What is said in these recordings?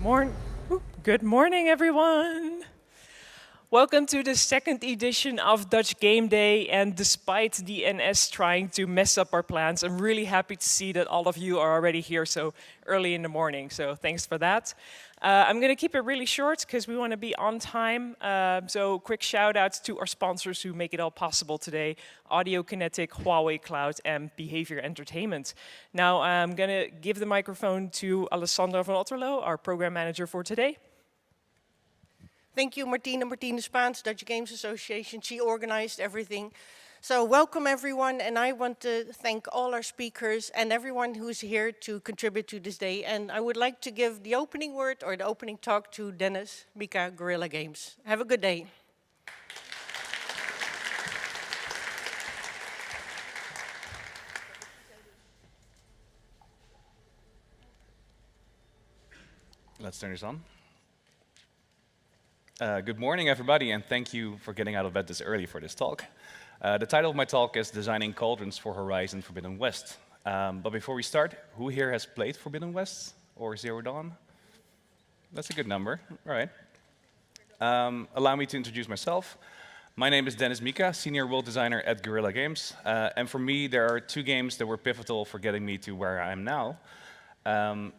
Good morning, everyone. Welcome to the second edition of Dutch Game Day. And despite the NS trying to mess up our plans, I'm really happy to see that all of you are already here so early in the morning. So thanks for that. I'm going to keep it really short because we want to be on time. So quick shout out to our sponsors who make it all possible today: Audio Kinetic, Huawei Cloud, and Behavior Entertainment. Now I'm going to give the microphone to Alessandra van Otterlo, our program manager for today. Thank you, Martina Spaans, Dutch Games Association. She organized everything. So welcome, everyone, and I want to thank all our speakers and everyone who's here to contribute to this day. And I would like to give the opening word or the opening talk to Dennis Micka van Guerilla Games. Have a good day. Let's turn this on. Good morning, everybody, and thank you for getting out of bed this early for this talk. The title of my talk is Designing Cauldrons for Horizon Forbidden West. But before we start, who here has played Forbidden West or Zero Dawn? That's a good number. All right. Allow me to introduce myself. My name is Dennis Micka, Senior World Designer at Guerrilla Games. And for me, there are two games that were pivotal for getting me to where I am now.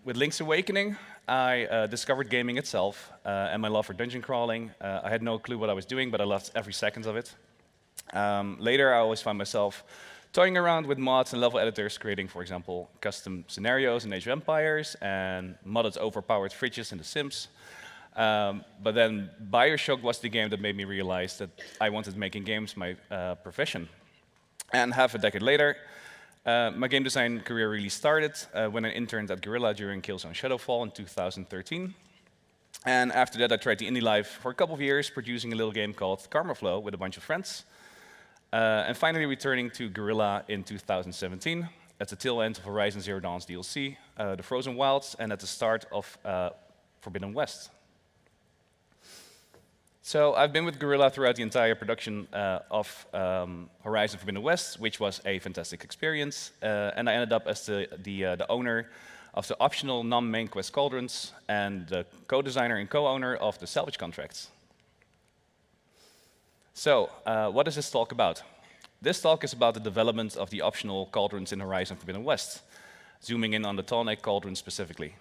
With Link's Awakening, I discovered gaming itself and my love for dungeon crawling. I had no clue what I was doing, but I loved every second of it. Later, I always found myself toying around with mods and level editors, creating, for example, custom scenarios in Age of Empires and modded overpowered fridges in The Sims. But then BioShock was the game that made me realize that I wanted making games my profession. And half a decade later, my game design career really started when I interned at Guerrilla during Killzone Shadowfall in 2013. And after that, I tried the indie life for a couple of years, producing a little game called Karma Flow with a bunch of friends. And finally returning to Guerrilla in 2017 at the tail end of Horizon Zero Dawn's DLC, The Frozen Wilds, and at the start of Forbidden West. So I've been with Guerrilla throughout the entire production of Horizon Forbidden West, which was a fantastic experience. And I ended up as the owner of the optional non-main quest Cauldrons and the co-designer and co-owner of the salvage contracts. So what is this talk about? This talk is about the development of the optional Cauldrons in Horizon Forbidden West, zooming in on the Tallneck Cauldron specifically.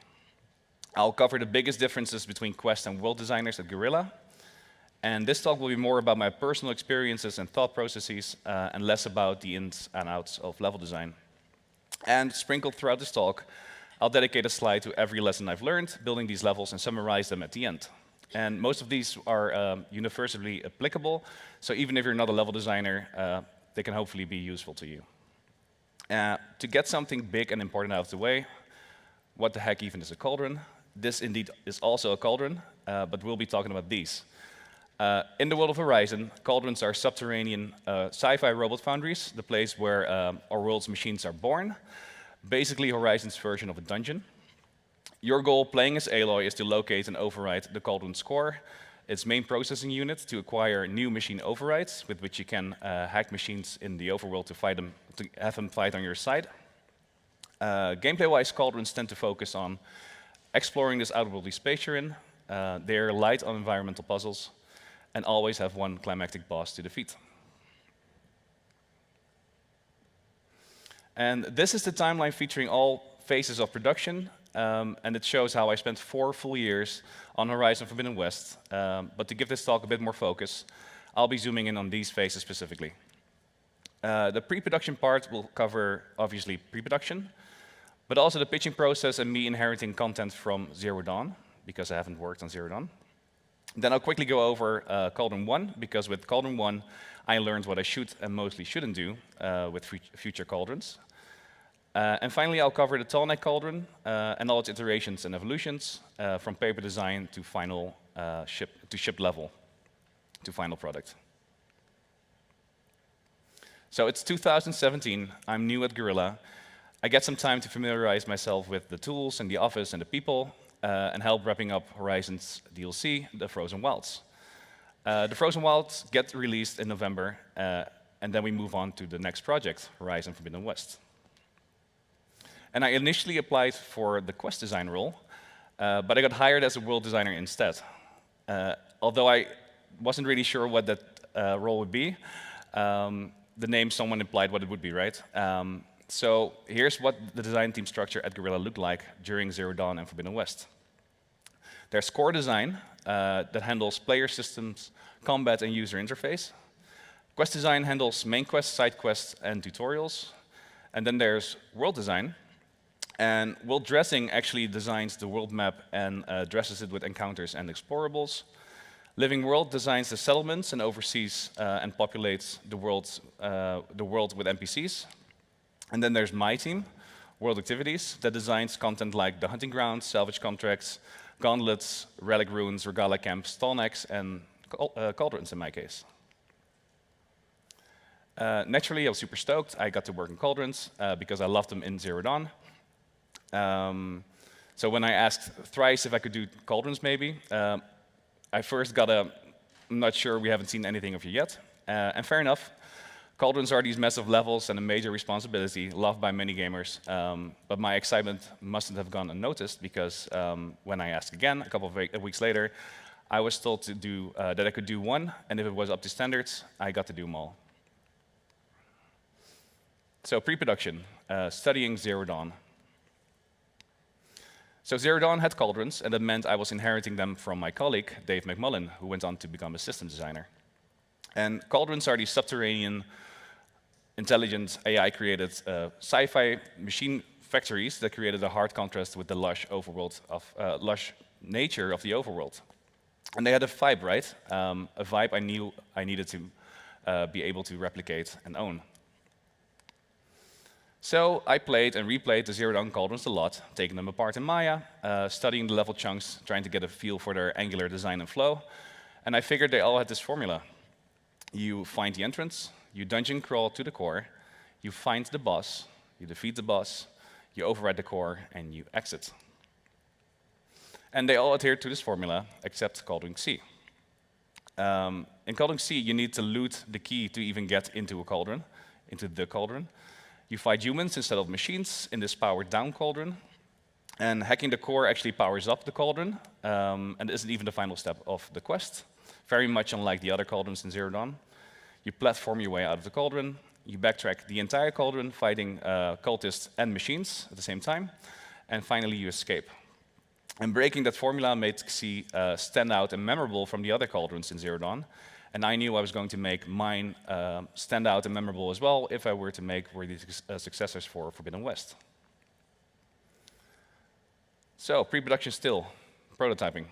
I'll cover the biggest differences between quest and world designers at Guerrilla. And this talk will be more about my personal experiences and thought processes, and less about the ins and outs of level design. And sprinkled throughout this talk, I'll dedicate a slide to every lesson I've learned building these levels and summarize them at the end. And most of these are universally applicable, so even if you're not a level designer, they can hopefully be useful to you. To get something big and important out of the way, what the heck even is a cauldron? This indeed is also a cauldron, but we'll be talking about these. In the world of Horizon, cauldrons are subterranean sci-fi robot foundries, the place where our world's machines are born. Basically Horizon's version of a dungeon. Your goal playing as Aloy is to locate and override the Cauldron's core, its main processing unit, to acquire new machine overrides, with which you can hack machines in the overworld to have them fight on your side. Gameplay-wise, Cauldrons tend to focus on exploring this outworldly space you're in. They're light on environmental puzzles, and always have one climactic boss to defeat. And this is the timeline featuring all phases of production, and it shows how I spent 4 full years on Horizon Forbidden West. But to give this talk a bit more focus, I'll be zooming in on these phases specifically. The pre-production part will cover, obviously, pre-production, but also the pitching process and me inheriting content from Zero Dawn, because I haven't worked on Zero Dawn. Then I'll quickly go over Cauldron 1, because with Cauldron 1, I learned what I should and mostly shouldn't do with future Cauldrons. And finally, I'll cover the Tallneck Cauldron and all its iterations and evolutions, from paper design to final ship level, to final product. So it's 2017, I'm new at Guerrilla. I get some time to familiarize myself with the tools and the office and the people, and help wrapping up Horizon's DLC, The Frozen Wilds. The Frozen Wilds get released in November, and then we move on to the next project, Horizon Forbidden West. And I initially applied for the quest design role, But I got hired as a world designer instead. Although I wasn't really sure what that role would be, the name someone implied what it would be, right? So here's what the design team structure at Guerrilla looked like during Zero Dawn and Forbidden West. There's core design that handles player systems, combat, and user interface. Quest design handles main quests, side quests, and tutorials. And then there's world design. And world dressing actually designs the world map and dresses it with encounters and explorables. Living World designs the settlements and oversees and populates the world with NPCs. And then there's my team, World Activities, that designs content like the hunting grounds, salvage contracts, gauntlets, relic runes, regala camps, tallnecks, and cauldrons in my case. Naturally, I was super stoked. I got to work in cauldrons because I loved them in Zero Dawn. So when I asked thrice if I could do cauldrons maybe, I first got a, I'm not sure, we haven't seen anything of you yet. And fair enough, cauldrons are these massive levels and a major responsibility, loved by many gamers. But my excitement mustn't have gone unnoticed because when I asked again, a couple of weeks later, I was told to do, that I could do one, and if it was up to standards, I got to do them all. So pre-production, studying Zero Dawn. So Zero Dawn had cauldrons, and that meant I was inheriting them from my colleague, Dave McMullen, who went on to become a systems designer. And cauldrons are these subterranean, intelligent, AI-created sci-fi machine factories that created a hard contrast with the lush nature of the overworld. And they had a vibe, right? A vibe I knew I needed to be able to replicate and own. So I played and replayed the Zero Dawn cauldrons a lot, taking them apart in Maya, studying the level chunks, trying to get a feel for their angular design and flow. And I figured they all had this formula. You find the entrance, you dungeon crawl to the core, you find the boss, you defeat the boss, you override the core, and you exit. And they all adhere to this formula, except Cauldron C. In Cauldron C, you need to loot the key to even get into a cauldron, into the cauldron. You fight humans instead of machines in this powered-down cauldron. And hacking the core actually powers up the cauldron, and isn't even the final step of the quest. Very much unlike the other cauldrons in Zero Dawn. You platform your way out of the cauldron, you backtrack the entire cauldron, fighting cultists and machines at the same time, and finally you escape. And breaking that formula made C stand out and memorable from the other cauldrons in Zero Dawn. And I knew I was going to make mine stand out and memorable as well if I were to make worthy successors for Forbidden West. So, pre-production still, prototyping.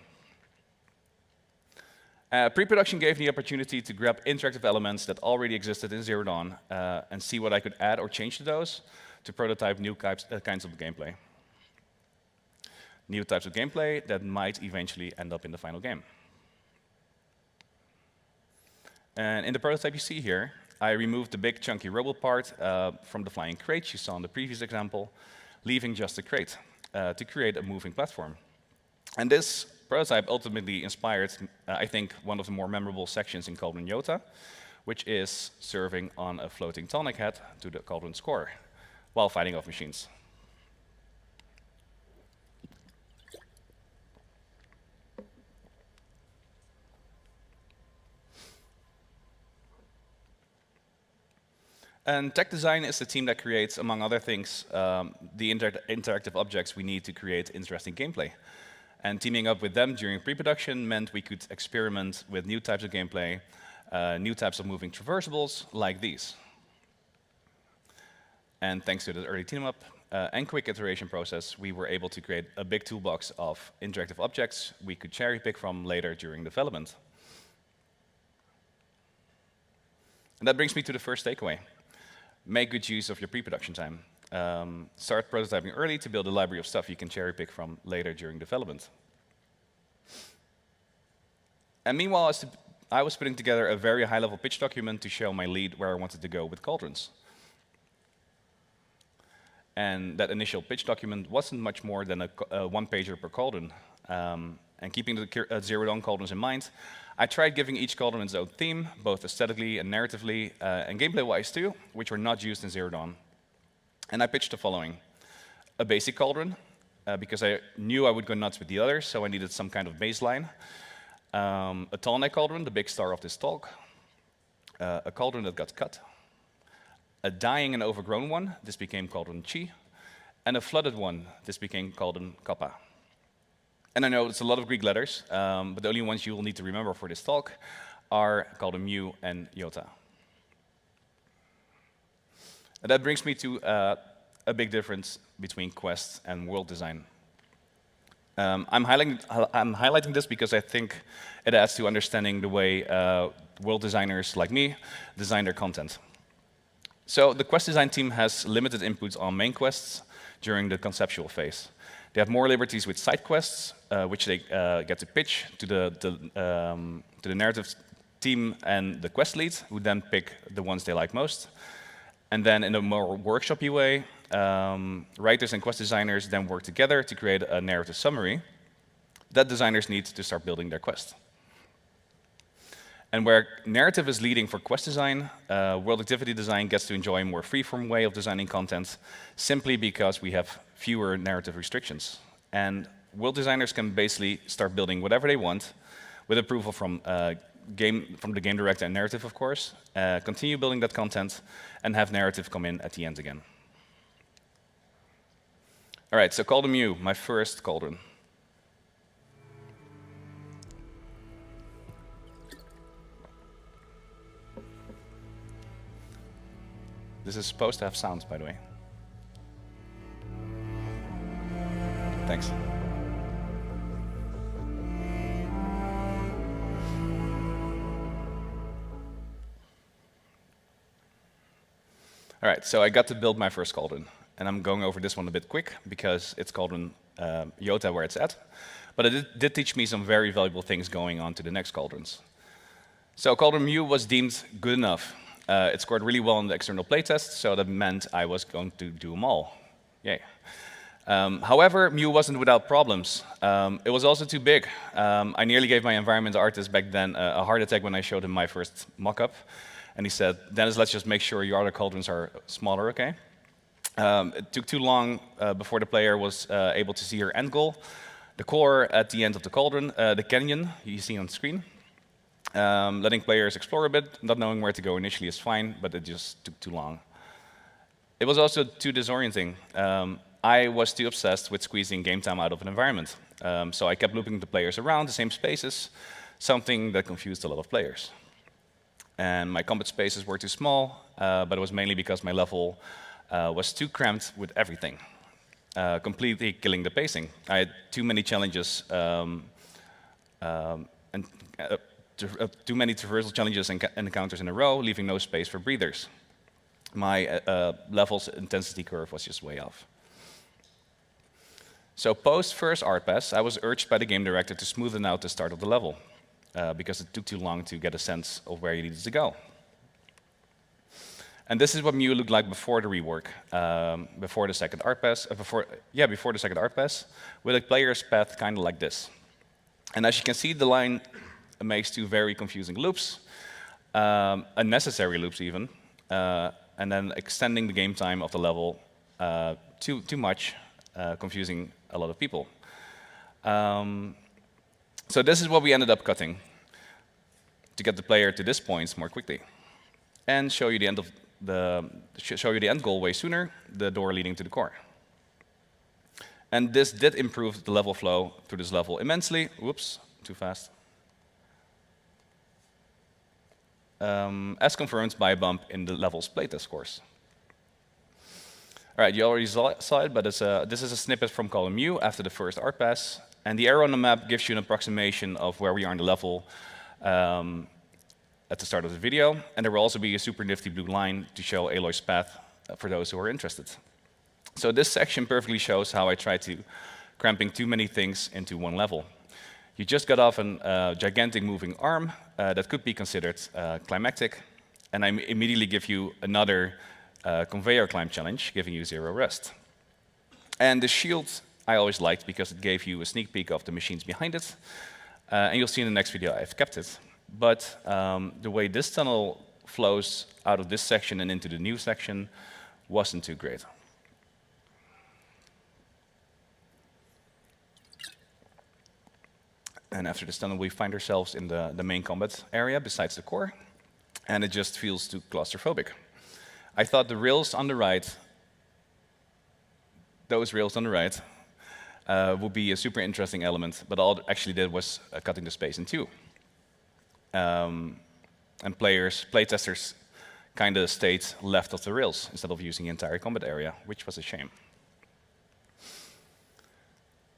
Pre-production gave me the opportunity to grab interactive elements that already existed in Zero Dawn and see what I could add or change to those to prototype new kinds of gameplay. New types of gameplay that might eventually end up in the final game. And in the prototype you see here, I removed the big chunky robot part from the flying crate you saw in the previous example, leaving just the crate to create a moving platform. And this prototype ultimately inspired, I think, one of the more memorable sections in Cauldron Yota, which is serving on a floating tonic head to the Cauldron's core while fighting off machines. And tech design is the team that creates, among other things, the interactive objects we need to create interesting gameplay. And teaming up with them during pre-production meant we could experiment with new types of gameplay, new types of moving traversables like these. And thanks to the early team-up and quick iteration process, we were able to create a big toolbox of interactive objects we could cherry-pick from later during development. And that brings me to the first takeaway. Make good use of your pre-production time. Start prototyping early to build a library of stuff you can cherry-pick from later during development. And meanwhile, I was putting together a very high-level pitch document to show my lead where I wanted to go with cauldrons. And that initial pitch document wasn't much more than a one-pager per cauldron. And keeping the Zero Dawn cauldrons in mind, I tried giving each cauldron its own theme, both aesthetically and narratively, and gameplay-wise too, which were not used in Zero Dawn. And I pitched the following. A basic cauldron, because I knew I would go nuts with the others, so I needed some kind of baseline. A tall neck cauldron, the big star of this talk. A cauldron that got cut. A dying and overgrown one, this became Cauldron Chi. And a flooded one, this became Cauldron Kappa. And I know it's a lot of Greek letters, but the only ones you will need to remember for this talk are Cauldron Mu and Iota. And that brings me to a big difference between Quest and world design. I'm highlighting this because I think it adds to understanding the way world designers like me design their content. So the Quest design team has limited inputs on main quests during the conceptual phase. They have more liberties with side quests, which they get to pitch to the narrative team and the quest lead, who then pick the ones they like most. And then in a more workshopy way, writers and quest designers then work together to create a narrative summary that designers need to start building their quest. And where narrative is leading for quest design, world activity design gets to enjoy a more freeform way of designing content, simply because we have fewer narrative restrictions. And world designers can basically start building whatever they want, with approval from the game director and narrative, of course, continue building that content, and have narrative come in at the end again. All right, so Cauldron Mu, my first cauldron. This is supposed to have sounds, by the way. Thanks. All right, so I got to build my first cauldron. And I'm going over this one a bit quick, because it's Cauldron Iota where it's at. But it did teach me some very valuable things going on to the next cauldrons. So Cauldron Mu was deemed good enough. It scored really well on the external playtest, so that meant I was going to do them all. Yay. However, Mu wasn't without problems. It was also too big. I nearly gave my environment artist back then a heart attack when I showed him my first mock-up. And he said, Dennis, let's just make sure your other cauldrons are smaller, okay? It took too long before the player was able to see her end goal. The core at the end of the cauldron, the canyon you see on the screen. Letting players explore a bit, not knowing where to go initially is fine, but it just took too long. It was also too disorienting. I was too obsessed with squeezing game time out of an environment. So I kept looping the players around the same spaces, something that confused a lot of players. And my combat spaces were too small, but it was mainly because my level was too cramped with everything, completely killing the pacing. I had too many challenges and too many traversal challenges and encounters in a row, leaving no space for breathers. My level's intensity curve was just way off. So post first art pass, I was urged by the game director to smoothen out the start of the level, because it took too long to get a sense of where you needed to go. And this is what Mu looked like before the rework, before the second art pass, before the second art pass, with a player's path kind of like this. And as you can see, the line makes two very confusing loops, unnecessary loops even, and then extending the game time of the level too much, confusing a lot of people. So this is what we ended up cutting to get the player to this point more quickly, and show you the end goal way sooner, the door leading to the core. And this did improve the level flow through this level immensely. Whoops, too fast. As confirmed by a bump in the level's playtest scores. All right, you already saw it, but this is a snippet from Cauldron Mu after the first art pass. And the arrow on the map gives you an approximation of where we are in the level at the start of the video. And there will also be a super nifty blue line to show Aloy's path for those who are interested. So this section perfectly shows how I tried to cramping too many things into one level. You just got off a gigantic moving arm that could be considered climactic, and I immediately give you another conveyor climb challenge, giving you 0 rest. And the shield I always liked because it gave you a sneak peek of the machines behind it, and you'll see in the next video I've kept it. But the way this tunnel flows out of this section and into the new section wasn't too great. And after this tunnel, we find ourselves in the main combat area besides the core, and it just feels too claustrophobic. I thought the rails on the right, those rails on the right, would be a super interesting element, but all it actually did was cutting the space in two. And playtesters kind of stayed left of the rails instead of using the entire combat area, which was a shame.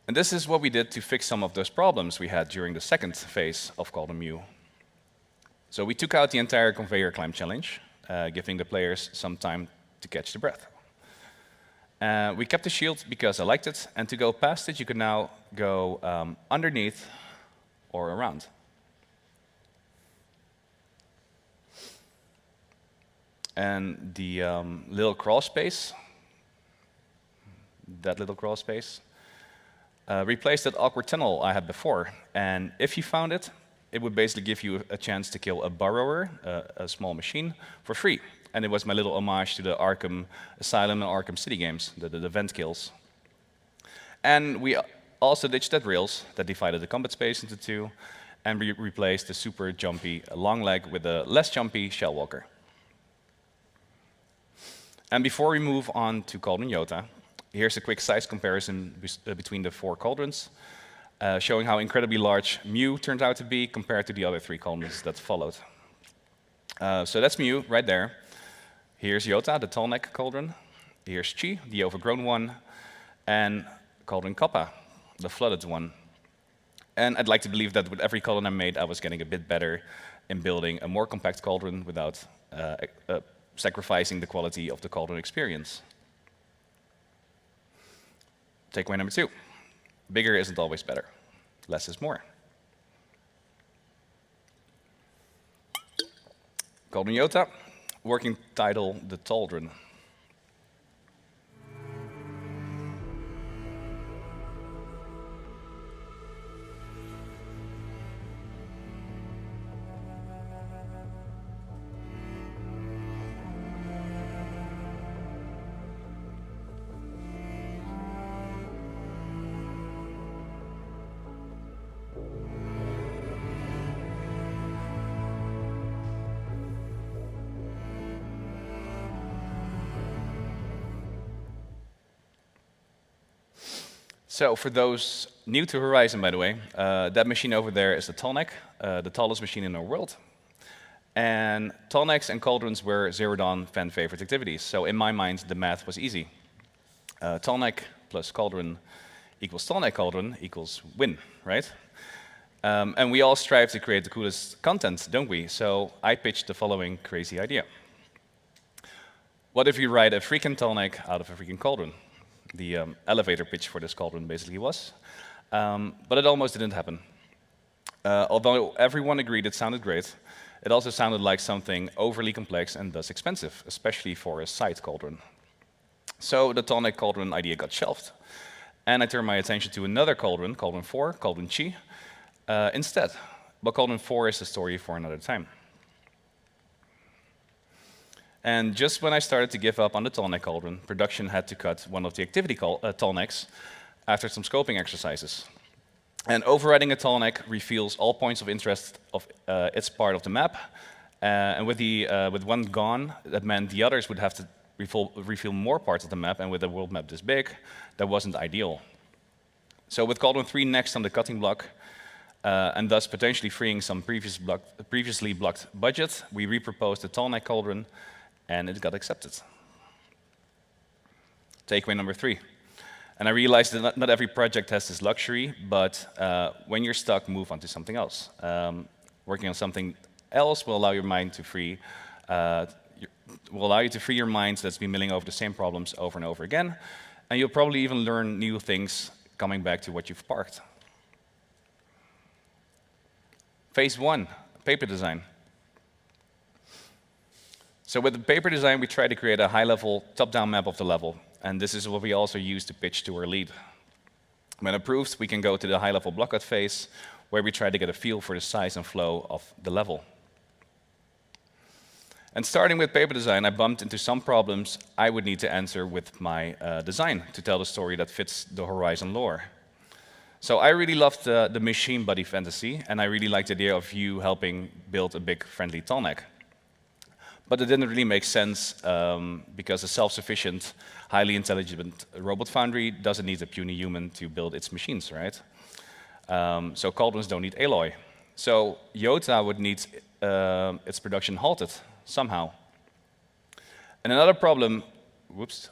And this is what we did to fix some of those problems we had during the second phase of Cauldron Mu. So we took out the entire conveyor climb challenge, giving the players some time to catch the breath. We kept the shield because I liked it, and to go past it, you could now go underneath or around. And the little crawl space, that little crawl space, replaced that awkward tunnel I had before. And if you found it, it would basically give you a chance to kill a burrower, a small machine, for free. And it was my little homage to the Arkham Asylum and Arkham City games, the vent kills. And we also ditched that rails that divided the combat space into two, and we replaced the super jumpy long leg with a less jumpy shell walker. And before we move on to Cauldron Yota, here's a quick size comparison between the four cauldrons, showing how incredibly large Mu turned out to be compared to the other three cauldrons that followed. So that's Mu right there. Here's Yota, the tall neck cauldron. Here's Chi, the overgrown one, and Cauldron Kappa, the flooded one. And I'd like to believe that with every cauldron I made, I was getting a bit better in building a more compact cauldron without sacrificing the quality of the cauldron experience. Takeaway number 2. Bigger isn't always better. Less is more. Cauldron Yota, working title, The Cauldron. So for those new to Horizon, by the way, that machine over there is the Tallneck, the tallest machine in our world. And Tallnecks and Cauldrons were Zero Dawn fan favorite activities. So in my mind, the math was easy. Tallneck plus Cauldron equals Tallneck Cauldron equals win, right? And we all strive to create the coolest content, don't we? So I pitched the following crazy idea. What if you write a freaking Tallneck out of a freaking Cauldron? The elevator pitch for this cauldron basically was. But it almost didn't happen. Although everyone agreed it sounded great, it also sounded like something overly complex and thus expensive, especially for a side cauldron. So the Tallneck cauldron idea got shelved. And I turned my attention to another cauldron, Cauldron 4, Cauldron Chi, instead. But Cauldron 4 is a story for another time. And just when I started to give up on the Tallneck cauldron, production had to cut one of the activity Tallnecks after some scoping exercises. And overriding a Tallneck reveals all points of interest of its part of the map. And with one gone, that meant the others would have to reveal more parts of the map. And with a world map this big, that wasn't ideal. So with Cauldron 3 next on the cutting block, and thus potentially freeing some previously blocked budget, we reproposed the Tallneck cauldron, and it got accepted. Takeaway number 3. And I realized that not every project has this luxury, but when you're stuck, move on to something else. Working on something else will allow your mind to free, your mind that's been milling over the same problems over and over again, and you'll probably even learn new things coming back to what you've parked. Phase 1, paper design. So with the paper design, we try to create a high-level, top-down map of the level. And this is what we also use to pitch to our lead. When approved, we can go to the high-level block out phase, where we try to get a feel for the size and flow of the level. And starting with paper design, I bumped into some problems I would need to answer with my design to tell the story that fits the Horizon lore. So I really loved the machine body fantasy, and I really liked the idea of you helping build a big friendly tallneck. But it didn't really make sense because a self-sufficient, highly intelligent robot foundry doesn't need a puny human to build its machines, right? So cauldrons don't need alloy. So Iota would need its production halted somehow. And another problem was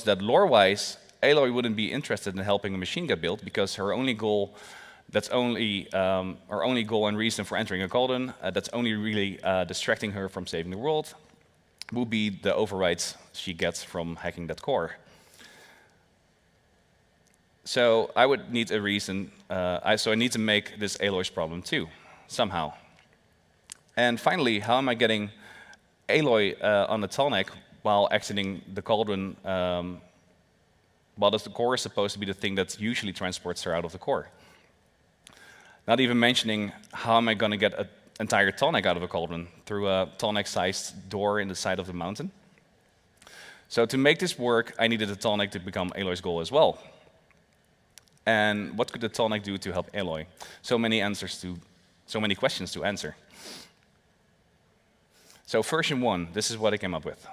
that lore-wise, Aloy wouldn't be interested in helping a machine get built because her only goal, her only goal and reason for entering a cauldron, that's only really distracting her from saving the world, would be the overrides she gets from hacking that core. So I would need a reason, so I need to make this Aloy's problem too, somehow. And finally, how am I getting Aloy on the tallneck while exiting the cauldron, while the core is supposed to be the thing that usually transports her out of the core? Not even mentioning how am I going to get an entire tallneck out of a cauldron through a tallneck-sized door in the side of the mountain. So to make this work, I needed the tallneck to become Aloy's goal as well. And what could the tallneck do to help Aloy? So many questions to answer. So version 1, this is what I came up with.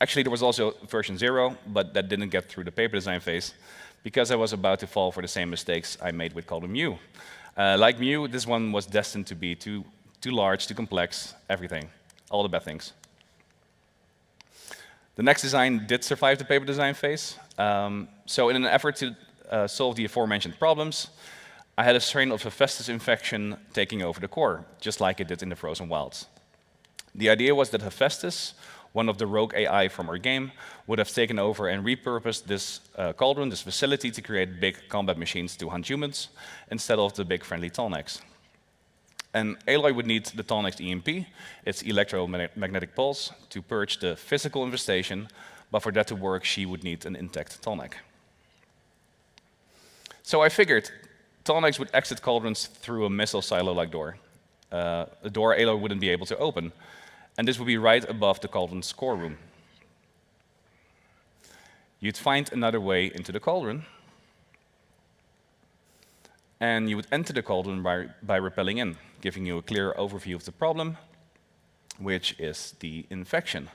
Actually, there was also version 0, but that didn't get through the paper design phase because I was about to fall for the same mistakes I made with Cauldron Mu. Like Mu, this one was destined to be too large, too complex, everything, all the bad things. The next design did survive the paper design phase. So in an effort to solve the aforementioned problems, I had a strain of Hephaestus infection taking over the core, just like it did in the Frozen Wilds. The idea was that Hephaestus, one of the rogue AI from our game, would have taken over and repurposed this cauldron, this facility, to create big combat machines to hunt humans, instead of the big friendly tallnecks. And Aloy would need the tallneck's EMP, its electromagnetic pulse, to purge the physical infestation, but for that to work, she would need an intact tallneck. So I figured tallnecks would exit cauldrons through a missile silo-like door, a door Aloy wouldn't be able to open, and this would be right above the cauldron's core room. You'd find another way into the cauldron, and you would enter the cauldron by rappelling in, giving you a clear overview of the problem, which is the infection.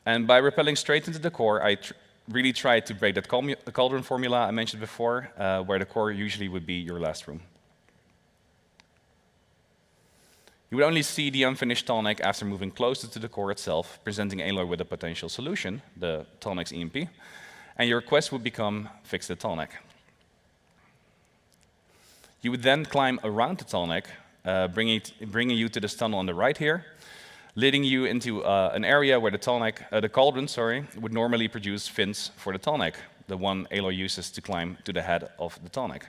And by rappelling straight into the core, I really tried to break that cauldron formula I mentioned before, where the core usually would be your last room. You would only see the unfinished tallneck after moving closer to the core itself, presenting Aloy with a potential solution, the tallneck's EMP, and your quest would become fix the tallneck. You would then climb around the tallneck, bringing you to this tunnel on the right here, leading you into an area where the cauldron would normally produce fins for the tallneck, the one Aloy uses to climb to the head of the tallneck.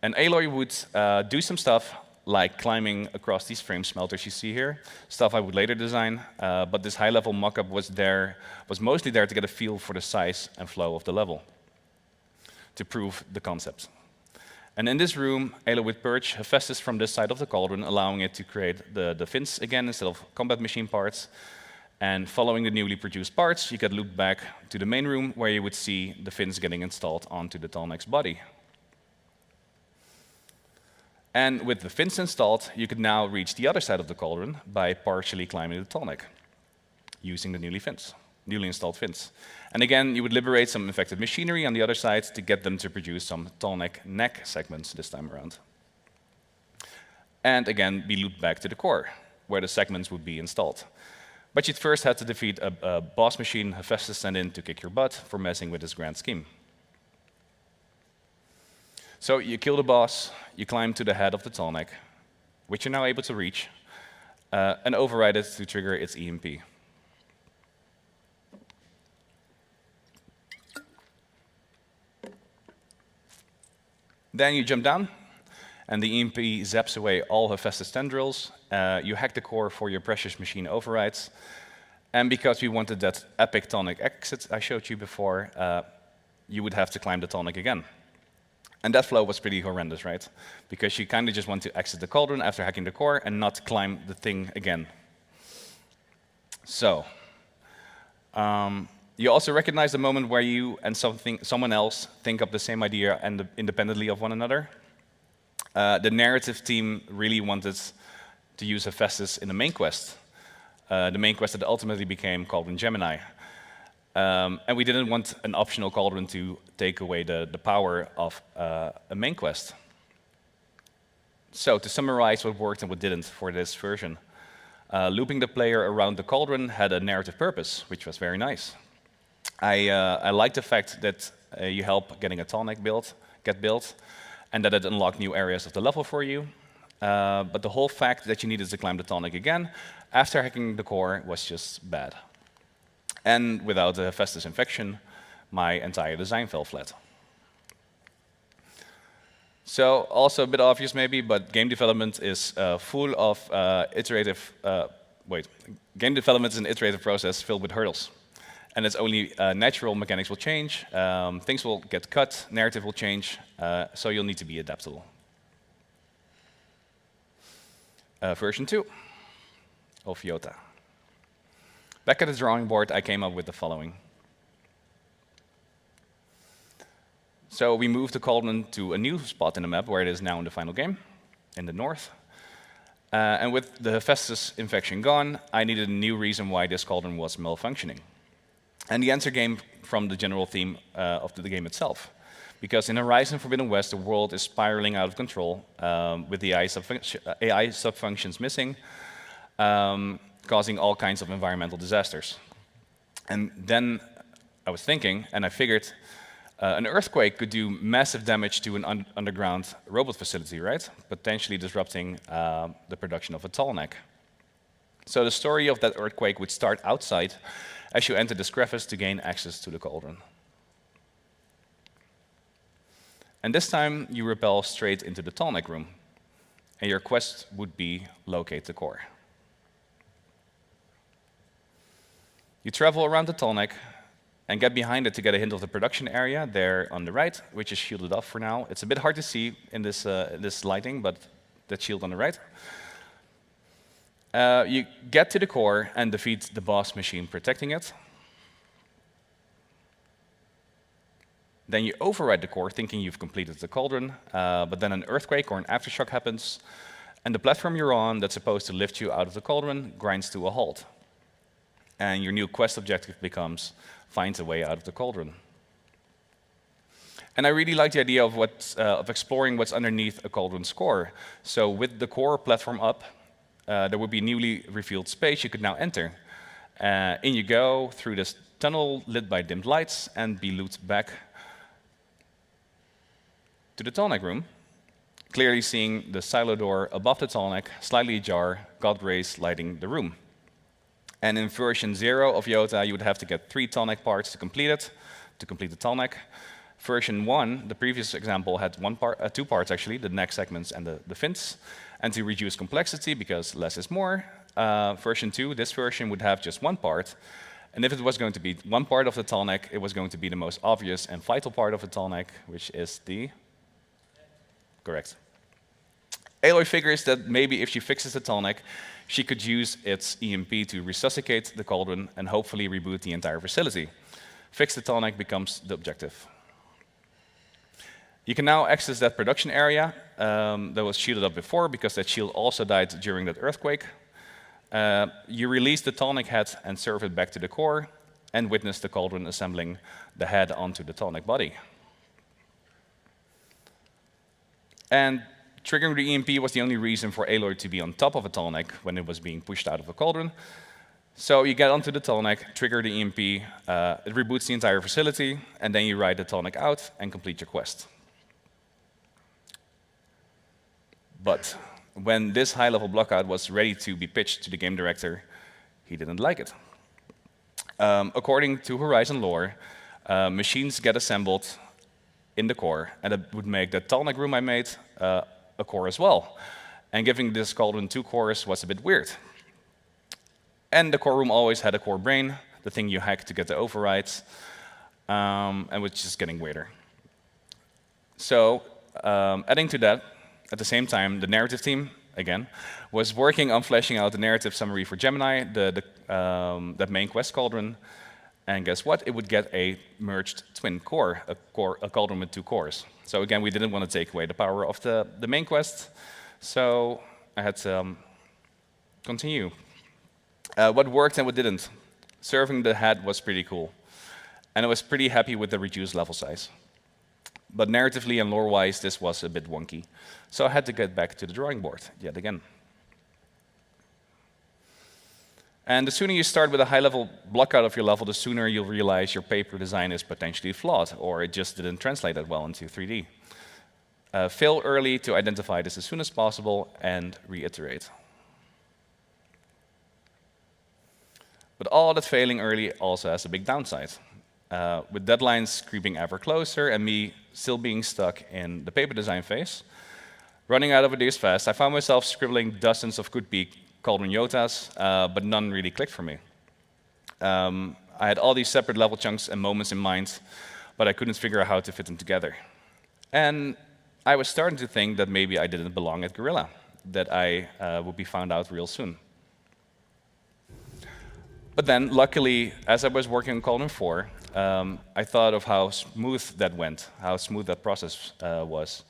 And Aloy would do some stuff like climbing across these frame smelters you see here, stuff I would later design, but this high-level mock-up was mostly there to get a feel for the size and flow of the level, to prove the concept. And in this room, Aloy would purge Hephaestus from this side of the cauldron, allowing it to create the fins again instead of combat machine parts. And following the newly produced parts, you get looped back to the main room where you would see the fins getting installed onto the tallneck's body. And with the fins installed, you could now reach the other side of the cauldron by partially climbing the tallneck, using the newly installed fins. And again, you would liberate some infected machinery on the other side to get them to produce some tallneck neck segments this time around. And again, be looped back to the core, where the segments would be installed. But you'd first have to defeat a boss machine Hephaestus sent in to kick your butt for messing with his grand scheme. So you kill the boss, you climb to the head of the tallneck, which you're now able to reach, and override it to trigger its EMP. Then you jump down, and the EMP zaps away all Hephaestus tendrils. You hack the core for your precious machine overrides. And because we wanted that epic tallneck exit I showed you before, you would have to climb the tallneck again. And that flow was pretty horrendous, right? Because you kind of just want to exit the cauldron after hacking the core and not climb the thing again. So, You also recognize the moment where you and someone else think up the same idea and independently of one another. The narrative team really wanted to use Hephaestus in the main quest. The main quest that ultimately became Cauldron Gemini. And we didn't want an optional Cauldron to take away the power of a main quest. So to summarize what worked and what didn't for this version, looping the player around the Cauldron had a narrative purpose, which was very nice. I like the fact that you help getting a tonic get built, and that it unlocked new areas of the level for you. But the whole fact that you needed to climb the tonic again after hacking the core was just bad. And without the Hephaestus infection, my entire design fell flat. So also a bit obvious maybe, but game development is full of game development is an iterative process filled with hurdles. And it's only natural mechanics will change, things will get cut, narrative will change, so you'll need to be adaptable. Version 2 of Iota. Back at the drawing board, I came up with the following. So we moved the Cauldron to a new spot in the map, where it is now in the final game, in the north. And with the Hephaestus infection gone, I needed a new reason why this Cauldron was malfunctioning. And the answer came from the general theme of the game itself. Because in Horizon Forbidden West, the world is spiraling out of control, with the AI subfunctions missing, causing all kinds of environmental disasters. And then I was thinking, and I figured, an earthquake could do massive damage to an underground robot facility, right? Potentially disrupting the production of a tallneck. So the story of that earthquake would start outside as you enter this crevice to gain access to the Cauldron. And this time you rappel straight into the tallneck room, and your quest would be locate the core. You travel around the tallneck and get behind it to get a hint of the production area there on the right, which is shielded off for now. It's a bit hard to see in this lighting, but that shield on the right. You get to the core and defeat the boss machine protecting it. Then you override the core, thinking you've completed the Cauldron, but then an earthquake or an aftershock happens, and the platform you're on that's supposed to lift you out of the Cauldron grinds to a halt. And your new quest objective becomes find a way out of the Cauldron. And I really like the idea of exploring what's underneath a Cauldron's core. So with the core platform up, there would be newly revealed space you could now enter. In you go through this tunnel lit by dimmed lights and be looped back to the tallneck room, clearly seeing the silo door above the tallneck slightly ajar, God rays lighting the room. And in version 0 of Iota, you would have to get 3 tallneck parts to complete it, to complete the tallneck. Version 1, the previous example, had 2 parts actually, the neck segments and the fins. And to reduce complexity, because less is more, version 2, this version would have just 1 part. And if it was going to be 1 part of the tallneck, it was going to be the most obvious and vital part of the tallneck, which is the... Correct. Aloy figures that maybe if she fixes the tallneck, she could use its EMP to resuscitate the Cauldron and hopefully reboot the entire facility. Fix the tallneck becomes the objective. You can now access that production area that was shielded up before, because that shield also died during that earthquake. You release the tallneck head and serve it back to the core, and witness the Cauldron assembling the head onto the tallneck body. And triggering the EMP was the only reason for Aloy to be on top of a tallneck when it was being pushed out of the Cauldron. So you get onto the tallneck, trigger the EMP, it reboots the entire facility, and then you ride the tallneck out and complete your quest. But when this high-level blockout was ready to be pitched to the game director, he didn't like it. According to Horizon lore, machines get assembled in the core, and it would make the tallneck room I made a core as well. And giving this Cauldron 2 cores was a bit weird. And the core room always had a core brain, the thing you hack to get the overrides, and which is getting weirder. So adding to that, at the same time, the narrative team, again, was working on fleshing out the narrative summary for Gemini, that main quest Cauldron. And guess what? It would get a merged twin core, a cauldron with 2 cores. So again, we didn't want to take away the power of the main quest, so I had to continue. What worked and what didn't? Serving the head was pretty cool, and I was pretty happy with the reduced level size. But narratively and lore-wise, this was a bit wonky, so I had to get back to the drawing board yet again. And the sooner you start with a high-level blockout of your level, the sooner you'll realize your paper design is potentially flawed, or it just didn't translate that well into 3D. Fail early to identify this as soon as possible, and reiterate. But all that failing early also has a big downside. With deadlines creeping ever closer, and me still being stuck in the paper design phase, running out of ideas fast, I found myself scribbling dozens of could-be Cauldron Yotas, but none really clicked for me. I had all these separate level chunks and moments in mind, but I couldn't figure out how to fit them together. And I was starting to think that maybe I didn't belong at Guerilla, that I would be found out real soon. But then, luckily, as I was working on Cauldron 4, I thought of how smooth that went, how smooth that process was.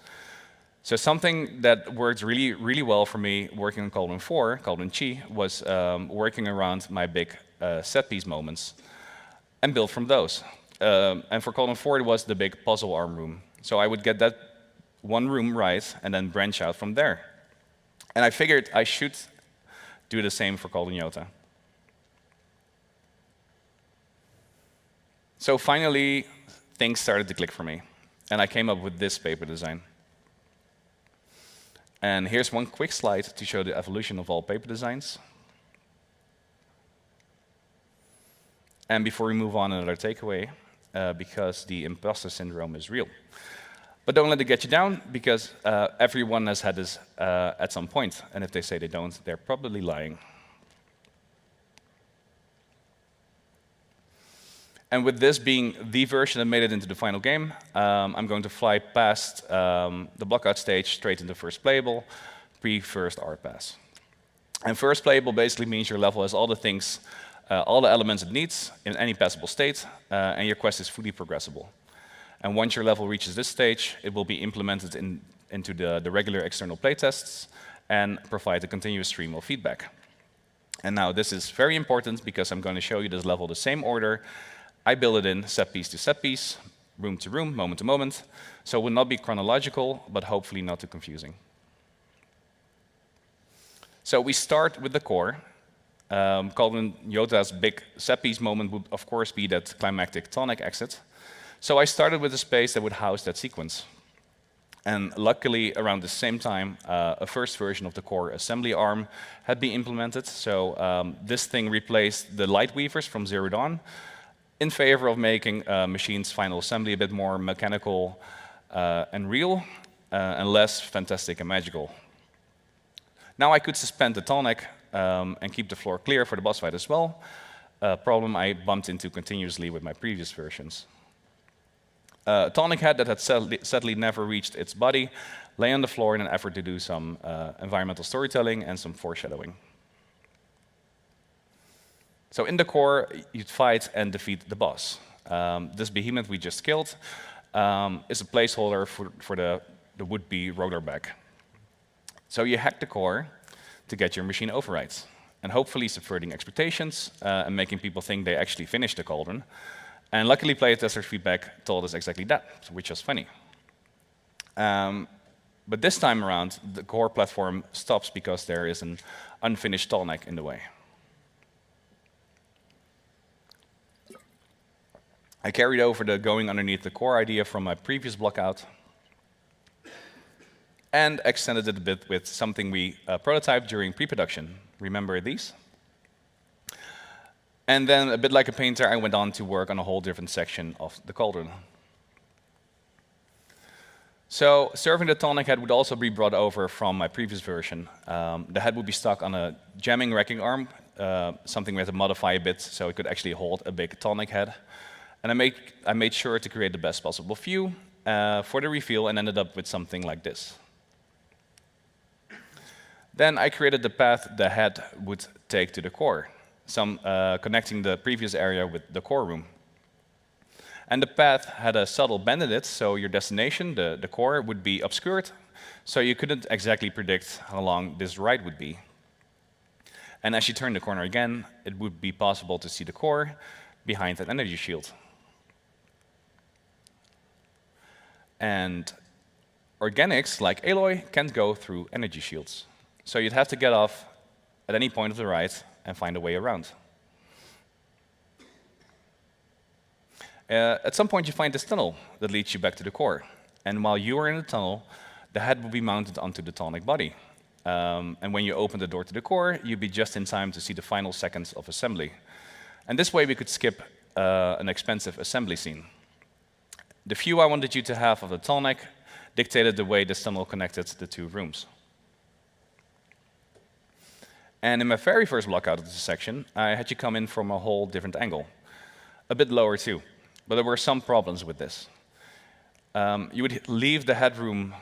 So something that worked really, really well for me working on Cauldron 4, Cauldron Chi, was working around my big set-piece moments and build from those. And for Cauldron 4, it was the big puzzle arm room. So I would get that one room right and then branch out from there. And I figured I should do the same for Cauldron Yota. So finally, things started to click for me, and I came up with this paper design. And here's one quick slide to show the evolution of all paper designs. And before we move on, another takeaway, because the imposter syndrome is real. But don't let it get you down, because everyone has had this at some point, and if they say they don't, they're probably lying. And with this being the version that made it into the final game, I'm going to fly past the blockout stage straight into first playable, pre-first art pass. And first playable basically means your level has all the things, all the elements it needs in any passable state, and your quest is fully progressible. And once your level reaches this stage, it will be implemented into the regular external playtests and provide a continuous stream of feedback. And now this is very important because I'm going to show you this level the same order. I build it in set piece to set piece, room to room, moment to moment, so it will not be chronological, but hopefully not too confusing. So we start with the core. Cauldron Yota's big set piece moment would, of course, be that climactic tonic exit. So I started with a space that would house that sequence. And luckily, around the same time, a first version of the core assembly arm had been implemented. So this thing replaced the light weavers from Zero Dawn in favor of making Machine's final assembly a bit more mechanical and real, and less fantastic and magical. Now I could suspend the tonic and keep the floor clear for the boss fight as well, a problem I bumped into continuously with my previous versions. A tonic head that had sadly never reached its body lay on the floor in an effort to do some environmental storytelling and some foreshadowing. So in the core, you'd fight and defeat the boss. This behemoth we just killed is a placeholder for the would-be rotor back. So you hack the core to get your machine overrides, and hopefully subverting expectations and making people think they actually finished the Cauldron. And luckily, playtesters' feedback told us exactly that, which was funny. But this time around, the core platform stops because there is an unfinished tallneck in the way. I carried over the going underneath the core idea from my previous blockout and extended it a bit with something we prototyped during pre-production. Remember these? And then, a bit like a painter, I went on to work on a whole different section of the Cauldron. So, serving the tonic head would also be brought over from my previous version. The head would be stuck on a jamming racking arm, something we had to modify a bit so it could actually hold a big tonic head. And I made sure to create the best possible view for the reveal and ended up with something like this. Then I created the path the head would take to the core. some connecting the previous area with the core room. And the path had a subtle bend in it, so your destination, the core, would be obscured, so you couldn't exactly predict how long this ride would be. And as you turn the corner again, it would be possible to see the core behind an energy shield. And organics, like Aloy, can't go through energy shields. So you'd have to get off at any point of the ride and find a way around. At some point, you find this tunnel that leads you back to the core. And while you are in the tunnel, the head will be mounted onto the tonic body. And when you open the door to the core, you'd be just in time to see the final seconds of assembly. And this way, we could skip an expensive assembly scene. The view I wanted you to have of the tonic dictated the way this tunnel connected the two rooms. And in my very first block out of this section, I had you come in from a whole different angle. A bit lower too. But there were some problems with this. You would leave the headroom,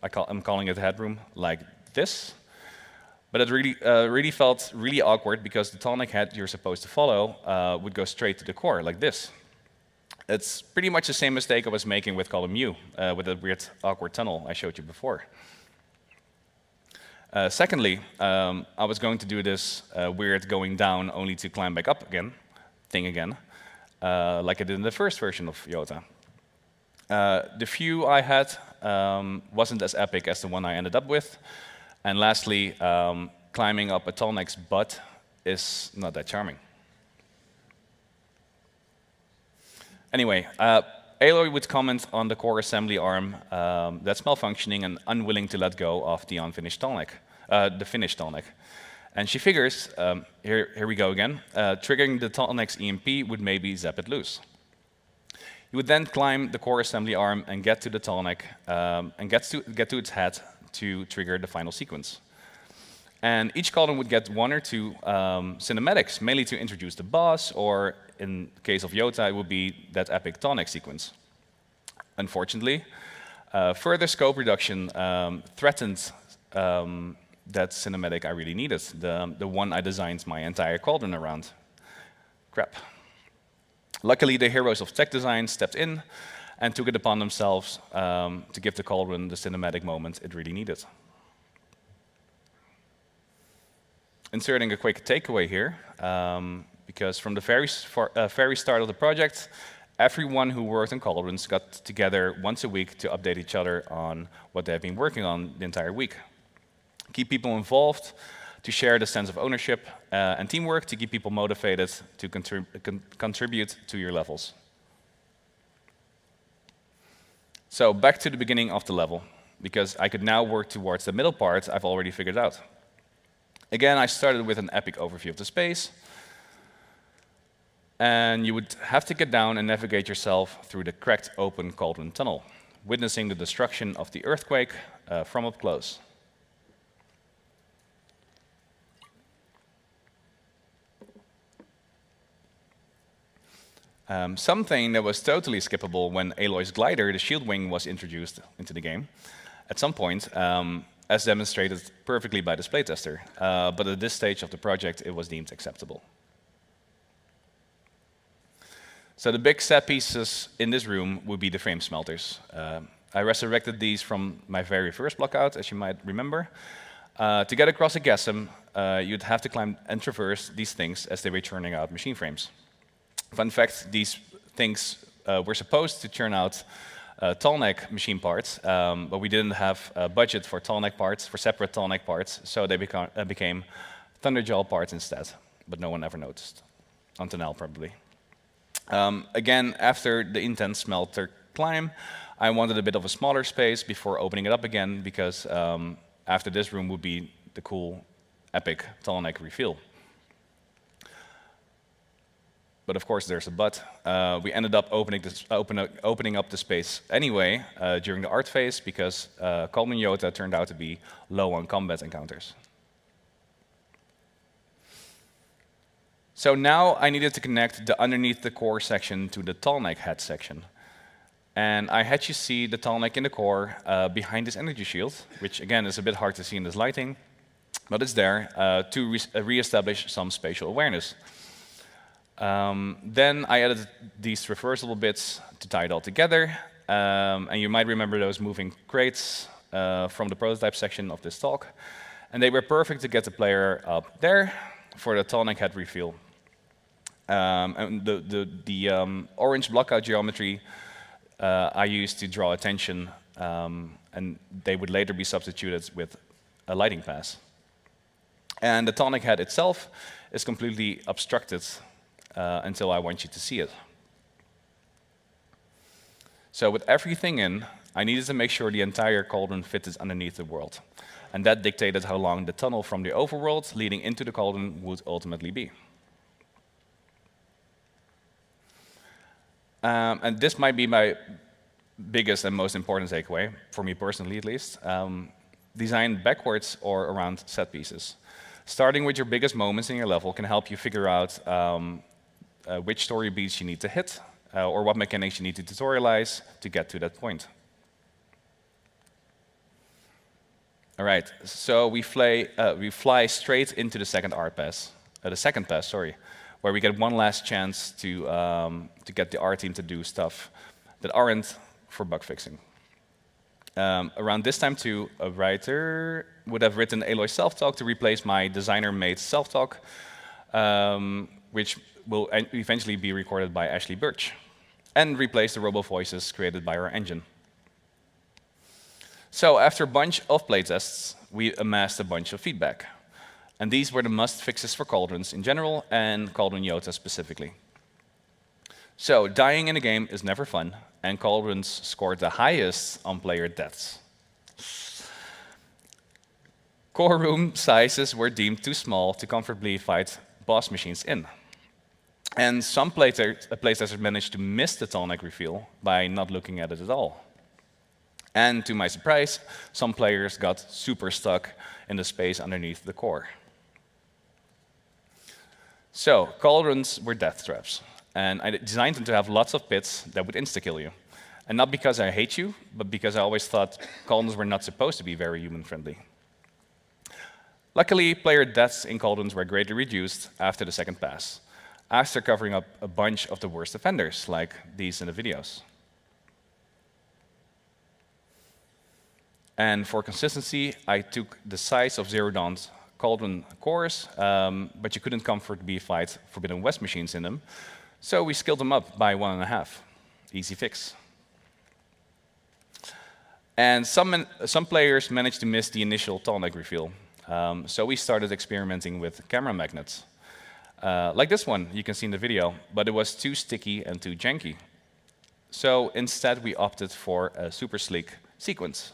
I'm calling it the headroom, like this. But it really felt really awkward because the tonic head you're supposed to follow would go straight to the core, like this. It's pretty much the same mistake I was making with column U, with that weird awkward tunnel I showed you before. Secondly, I was going to do this weird going down only to climb back up again, like I did in the first version of Jota. The view I had wasn't as epic as the one I ended up with. And lastly, climbing up a tonic's butt is not that charming. Anyway, Aloy would comment on the core assembly arm that's malfunctioning and unwilling to let go of the unfinished tonic, the finished tonic. And she figures, here we go again, triggering the tonic's EMP would maybe zap it loose. You would then climb the core assembly arm and get to the tonic and get to its head to trigger the final sequence. And each Cauldron would get 1 or 2 cinematics, mainly to introduce the boss, or in case of Jota, it would be that epic tonic sequence. Unfortunately, further scope reduction threatened that cinematic I really needed, the one I designed my entire Cauldron around. Crap. Luckily, the heroes of tech design stepped in and took it upon themselves to give the Cauldron the cinematic moment it really needed. Inserting a quick takeaway here, because from the very start of the project, everyone who worked on Cauldrons got together once a week to update each other on what they've been working on the entire week. Keep people involved, to share the sense of ownership and teamwork, to keep people motivated to contribute to your levels. So back to the beginning of the level, because I could now work towards the middle part I've already figured out. Again, I started with an epic overview of the space, and you would have to get down and navigate yourself through the cracked open Cauldron tunnel, witnessing the destruction of the earthquake from up close. Something that was totally skippable when Aloy's glider, the shield wing, was introduced into the game at some point, as demonstrated perfectly by this playtester. But at this stage of the project, it was deemed acceptable. So the big set pieces in this room would be the frame smelters. I resurrected these from my very first blockout, as you might remember. To get across a chasm, you'd have to climb and traverse these things as they were churning out machine frames. Fun fact, these things were supposed to churn out tallneck machine parts, but we didn't have a budget for tallneck parts, for separate tallneck parts, so they became thunderjaw parts instead, but no one ever noticed, until now probably. Again, after the intense smelter climb, I wanted a bit of a smaller space before opening it up again, because after this room would be the cool, epic tallneck reveal. But of course, there's a but. We ended up opening up the space anyway during the art phase, because Cauldron Jota turned out to be low on combat encounters. So now I needed to connect the underneath the core section to the tallneck head section. And I had you see the tallneck in the core behind this energy shield, which again is a bit hard to see in this lighting. but it's there to re-establish some spatial awareness. Then I added these reversible bits to tie it all together, and you might remember those moving crates from the prototype section of this talk, and they were perfect to get the player up there for the tonic head reveal. And the orange blockout geometry I used to draw attention, and they would later be substituted with a lighting pass. And the tonic head itself is completely obstructed until I want you to see it. So with everything in, I needed to make sure the entire cauldron fitted underneath the world. And that dictated how long the tunnel from the overworld leading into the cauldron would ultimately be. And this might be my biggest and most important takeaway, for me personally at least. Design backwards or around set pieces. Starting with your biggest moments in your level can help you figure out which story beats you need to hit, or what mechanics you need to tutorialize to get to that point. All right, so we fly straight into the second pass, where we get one last chance to get the art team to do stuff that aren't for bug fixing. Around this time too, a writer would have written Aloy's self-talk to replace my designer-made self-talk, which will eventually be recorded by Ashley Birch, and replace the robo voices created by our engine. So after a bunch of playtests, we amassed a bunch of feedback. And these were the must fixes for cauldrons in general, and Cauldron Yota specifically. So dying in a game is never fun, and cauldrons scored the highest on player deaths. Core room sizes were deemed too small to comfortably fight boss machines in. And some playtesters managed to miss the tonic reveal by not looking at it at all. And to my surprise, some players got super stuck in the space underneath the core. So cauldrons were death traps, and I designed them to have lots of pits that would insta-kill you. And not because I hate you, but because I always thought cauldrons were not supposed to be very human-friendly. Luckily, player deaths in cauldrons were greatly reduced after the second pass, after covering up a bunch of the worst offenders, like these in the videos. And for consistency, I took the size of Zero Dawn's Cauldron cores, but you couldn't comfortably fight Forbidden West machines in them, so we scaled them up by 1.5. Easy fix. And some players managed to miss the initial tonic reveal, so we started experimenting with camera magnets. Like this one you can see in the video, but it was too sticky and too janky. So instead we opted for a super sleek sequence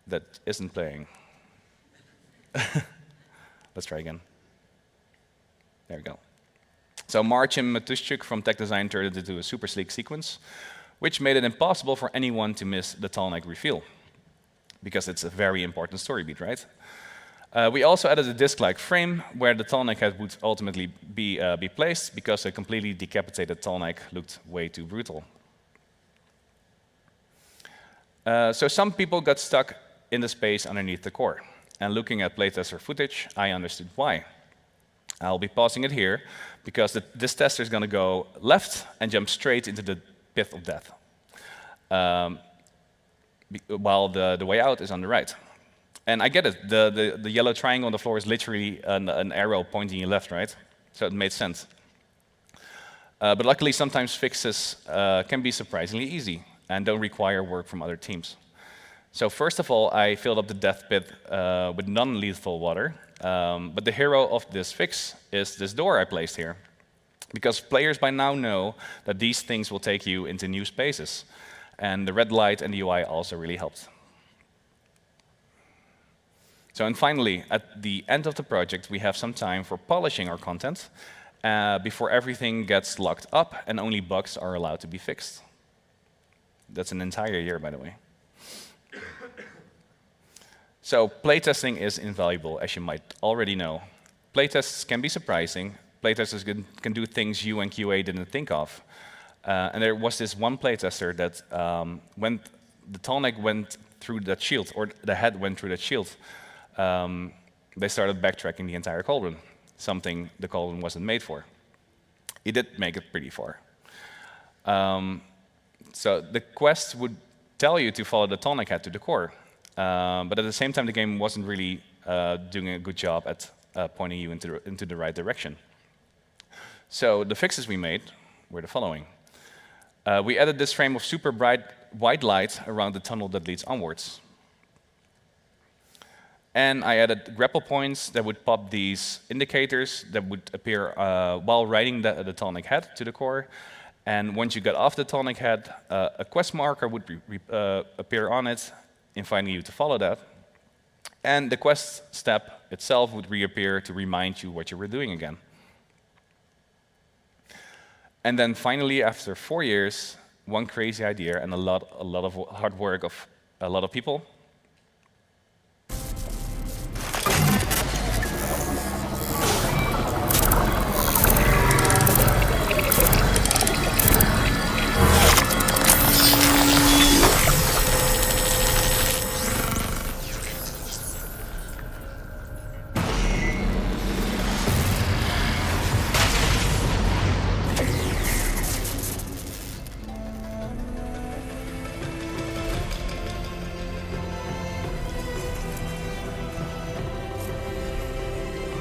that isn't playing. Let's try again. There we go. So Marcin Matuszczyk from Tech Design turned it into a super sleek sequence, which made it impossible for anyone to miss the tonic reveal, because it's a very important story beat, right? We also added a disc-like frame where the tonic head would ultimately be placed, because a completely decapitated tonic looked way too brutal. So some people got stuck in the space underneath the core. And looking at playtester footage, I understood why. I'll be pausing it here, because this tester is going to go left and jump straight into the pit of death, while the way out is on the right. And I get it. The yellow triangle on the floor is literally an arrow pointing you left, right? So it made sense. But luckily, sometimes fixes can be surprisingly easy and don't require work from other teams. So first of all, I filled up the death pit with non-lethal water. But the hero of this fix is this door I placed here, because players by now know that these things will take you into new spaces. And the red light and the UI also really helped. So, and finally, at the end of the project, we have some time for polishing our content before everything gets locked up and only bugs are allowed to be fixed. That's an entire year, by the way. So playtesting is invaluable, as you might already know. Playtests can be surprising. Playtesters can do things you and QA didn't think of. And there was this one playtester that the tonic went through that shield, or the head went through that shield, they started backtracking the entire cauldron, something the cauldron wasn't made for. He did make it pretty far. So the quest would tell you to follow the tonic head to the core, but at the same time the game wasn't really doing a good job at pointing you into the right direction. So the fixes we made were the following. We added this frame of super bright white light around the tunnel that leads onwards. And I added grapple points that would pop these indicators that would appear while riding the tonic head to the core. And once you got off the tonic head, a quest marker would appear on it, inviting you to follow that. And the quest step itself would reappear to remind you what you were doing again. And then finally, after 4 years, one crazy idea and a lot of hard work of a lot of people.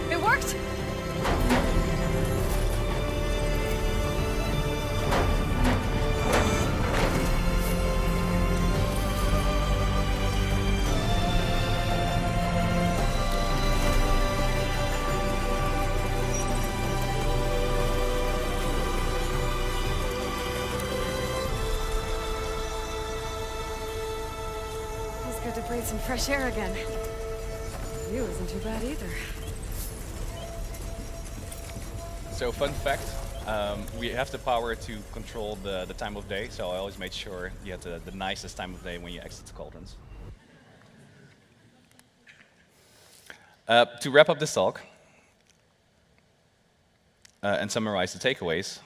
It worked! Feels good to breathe some fresh air again. View isn't too bad either. So fun fact, we have the power to control the time of day, so I always made sure you had the nicest time of day when you exit the cauldrons. To wrap up this talk and summarize the takeaways,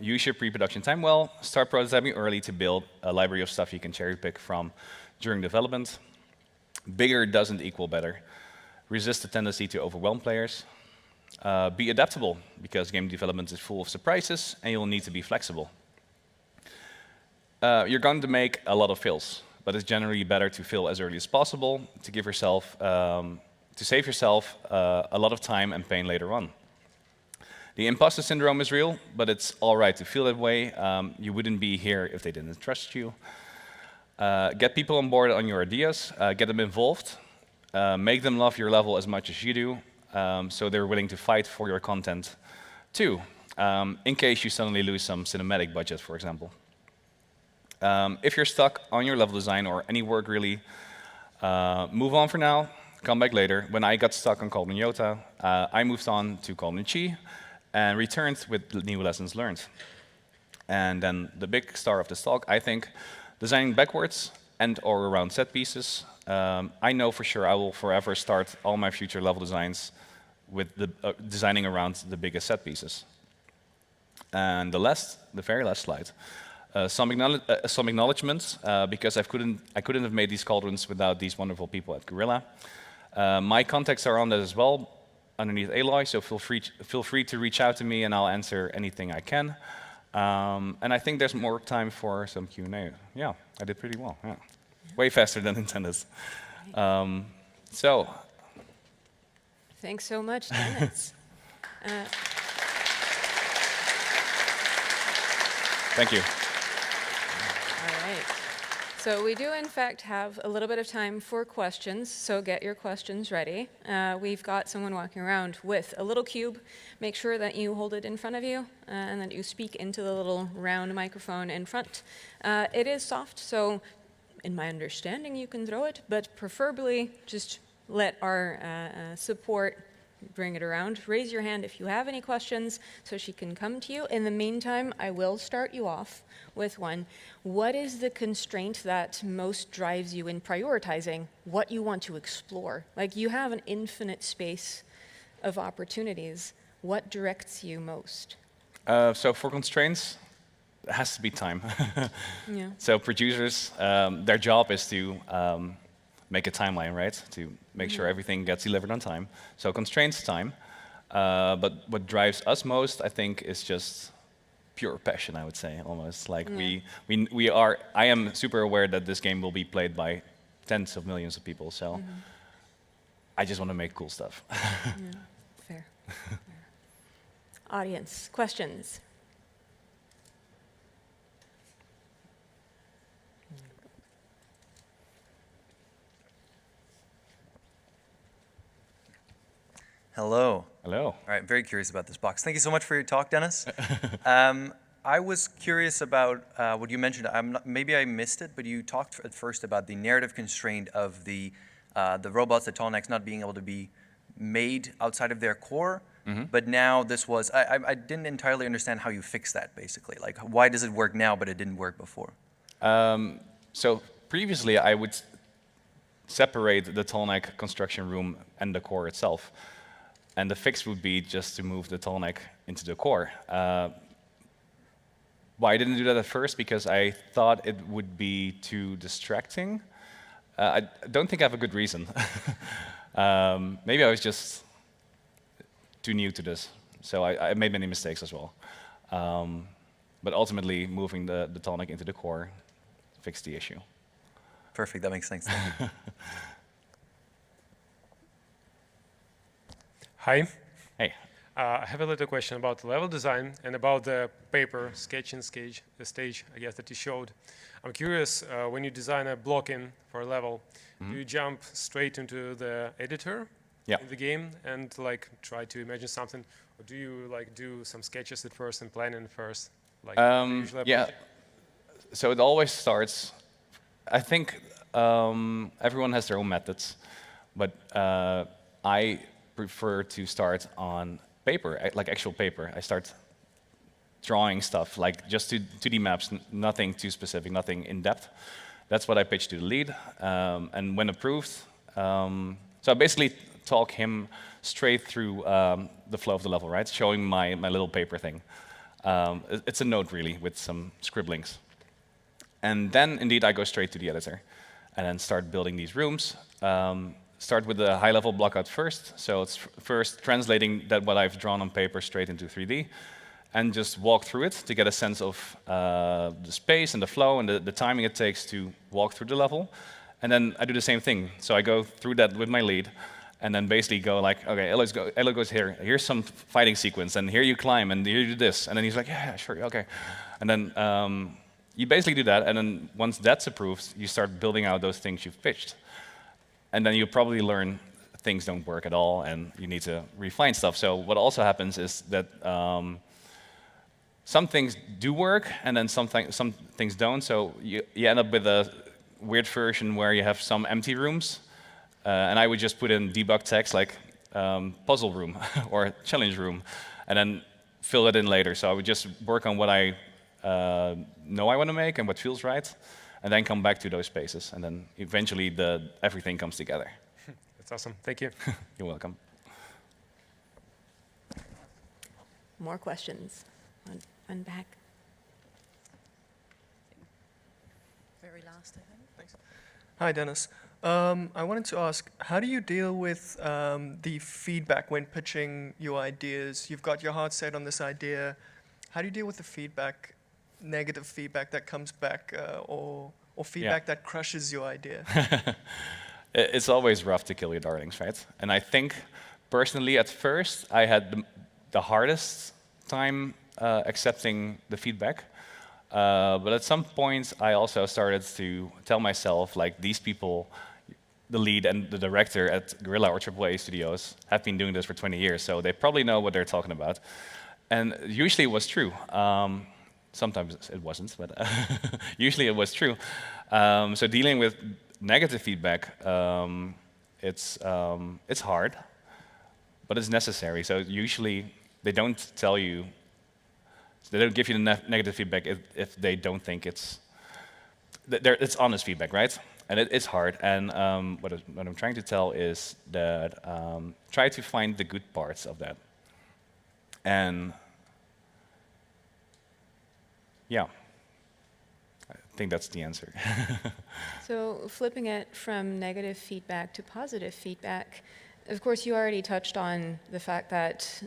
use your pre-production time well, start prototyping early to build a library of stuff you can cherry pick from during development. Bigger doesn't equal better. Resist the tendency to overwhelm players. Be adaptable, because game development is full of surprises and you'll need to be flexible. You're going to make a lot of fails, but it's generally better to fail as early as possible to give yourself, to save yourself a lot of time and pain later on. The imposter syndrome is real, but it's all right to feel that way. You wouldn't be here if they didn't trust you. Get people on board on your ideas, get them involved, make them love your level as much as you do, so they're willing to fight for your content too, in case you suddenly lose some cinematic budget, for example. If you're stuck on your level design or any work really, move on for now, come back later. When I got stuck on Cauldron Yota, I moved on to Cauldron Chi and returned with new lessons learned. And then the big star of this talk, I think, designing backwards and or around set pieces. I know for sure I will forever start all my future level designs with the designing around the biggest set pieces. And the very last slide, some acknowledgements, because I couldn't have made these cauldrons without these wonderful people at Guerilla. My contacts are on that as well, underneath Aloy, so feel free to reach out to me and I'll answer anything I can. And I think there's more time for some Q&A. Yeah, I did pretty well. Yeah. Way faster than intended. So. Thanks so much, Dennis. Thank you. All right. So we do, in fact, have a little bit of time for questions, so get your questions ready. We've got someone walking around with a little cube. Make sure that you hold it in front of you and that you speak into the little round microphone in front. It is soft, so in my understanding, you can throw it, but preferably just let our support bring it around. Raise your hand if you have any questions so she can come to you. In the meantime, I will start you off with one. What is the constraint that most drives you in prioritizing what you want to explore? Like, you have an infinite space of opportunities. What directs you most? So for constraints, it has to be time. Yeah. So producers, their job is to make a timeline, right? To make sure everything gets delivered on time. So constraints time. But what drives us most, I think, is just pure passion, I would say, almost. Like we are, I am super aware that this game will be played by tens of millions of people, so I just want to make cool stuff. Yeah. Fair. Audience, questions? Hello. Hello. All right, very curious about this box. Thank you so much for your talk, Dennis. I was curious about what you mentioned. Maybe I missed it, but you talked at first about the narrative constraint of the robots, the tallnecks, not being able to be made outside of their core. But now this was, I didn't entirely understand how you fix that, basically. Like, why does it work now, but it didn't work before? So previously, I would separate the tallneck construction room and the core itself. And the fix would be just to move the tallneck into the core. Why I didn't do that at first? Because I thought it would be too distracting. I don't think I have a good reason. Maybe I was just too new to this. So I made many mistakes as well. But ultimately, moving the tallneck into the core fixed the issue. Perfect, that makes sense. Hi. Hey. I have a little question about the level design and about the paper sketching stage, I guess, that you showed. I'm curious, when you design a block-in for a level, do you jump straight into the editor in the game and like try to imagine something, or do you like do some sketches at first and plan in first? Like yeah. So it always starts. I think everyone has their own methods, but I prefer to start on paper, like actual paper. I start drawing stuff, like just 2D maps, nothing too specific, nothing in depth. That's what I pitch to the lead, and when approved, so I basically talk him straight through the flow of the level, right? Showing my little paper thing. It's a note really with some scribblings. And then indeed I go straight to the editor and then start building these rooms. Start with the high-level blockout first. So it's first translating that what I've drawn on paper straight into 3D, and just walk through it to get a sense of the space and the flow and the timing it takes to walk through the level. And then I do the same thing. So I go through that with my lead, and then basically go like, okay, Elo goes here. Here's some fighting sequence, and here you climb, and here you do this. And then he's like, yeah, sure, okay. And then you basically do that, and then once that's approved, you start building out those things you've pitched. And then you probably learn things don't work at all, and you need to refine stuff. So what also happens is that some things do work, and then some things don't. So you end up with a weird version where you have some empty rooms, and I would just put in debug text like puzzle room or challenge room, and then fill it in later. So I would just work on what I know I want to make and what feels right, and then come back to those spaces, and then eventually everything comes together. That's awesome. Thank you. You're welcome. More questions? One back. Very last, I think. Thanks. Hi, Dennis. I wanted to ask, how do you deal with the feedback when pitching your ideas? You've got your heart set on this idea. How do you deal with the feedback, negative feedback that comes back, or feedback that crushes your idea? It's always rough to kill your darlings, right? And I think, personally, at first, I had the hardest time accepting the feedback. But at some point, I also started to tell myself, like, these people, the lead and the director at Guerrilla or AAA Studios, have been doing this for 20 years, so they probably know what they're talking about. And usually it was true. Sometimes it wasn't, but usually it was true. So dealing with negative feedback, it's hard, but it's necessary. So usually they don't tell you, they don't give you the negative feedback if they don't think it's honest feedback, right? And it's hard. And what I'm trying to tell is that try to find the good parts of that. And yeah, I think that's the answer. So flipping it from negative feedback to positive feedback, of course you already touched on the fact that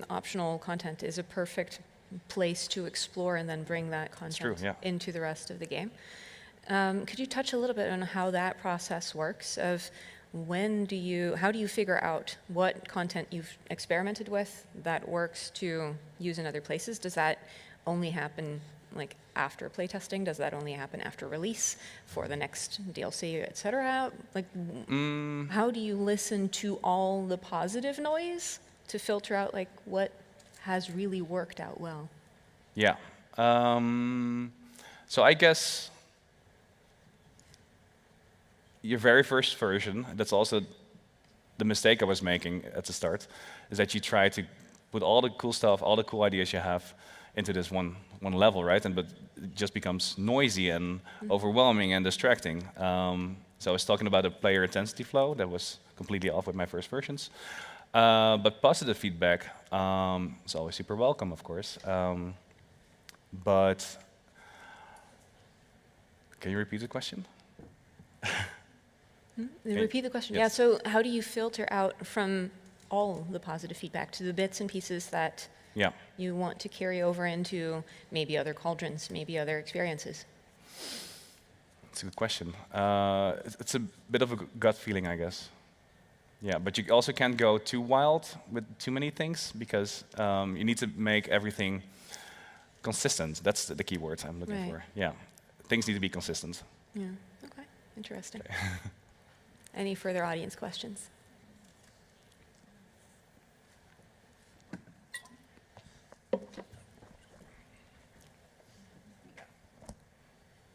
optional content is a perfect place to explore and then bring that content into the rest of the game. Could you touch a little bit on how that process works of how do you figure out what content you've experimented with that works to use in other places? Does that only happen like after playtesting? Does that only happen after release for the next DLC, etc.? Like, how do you listen to all the positive noise to filter out like what has really worked out well? Yeah. So I guess your very first version, that's also the mistake I was making at the start, is that you try to put all the cool stuff, all the cool ideas you have into this one level, right? But it just becomes noisy and overwhelming and distracting. So I was talking about a player intensity flow that was completely off with my first versions. But positive feedback is always super welcome, of course. But can you repeat the question? Repeat the question. Yes. Yeah, so how do you filter out from all the positive feedback to the bits and pieces that you want to carry over into maybe other cauldrons, maybe other experiences? That's a good question. It's a bit of a gut feeling, I guess. Yeah, but you also can't go too wild with too many things because you need to make everything consistent. That's the key word I'm looking for. Yeah, things need to be consistent. Yeah, okay, interesting. Okay. Any further audience questions?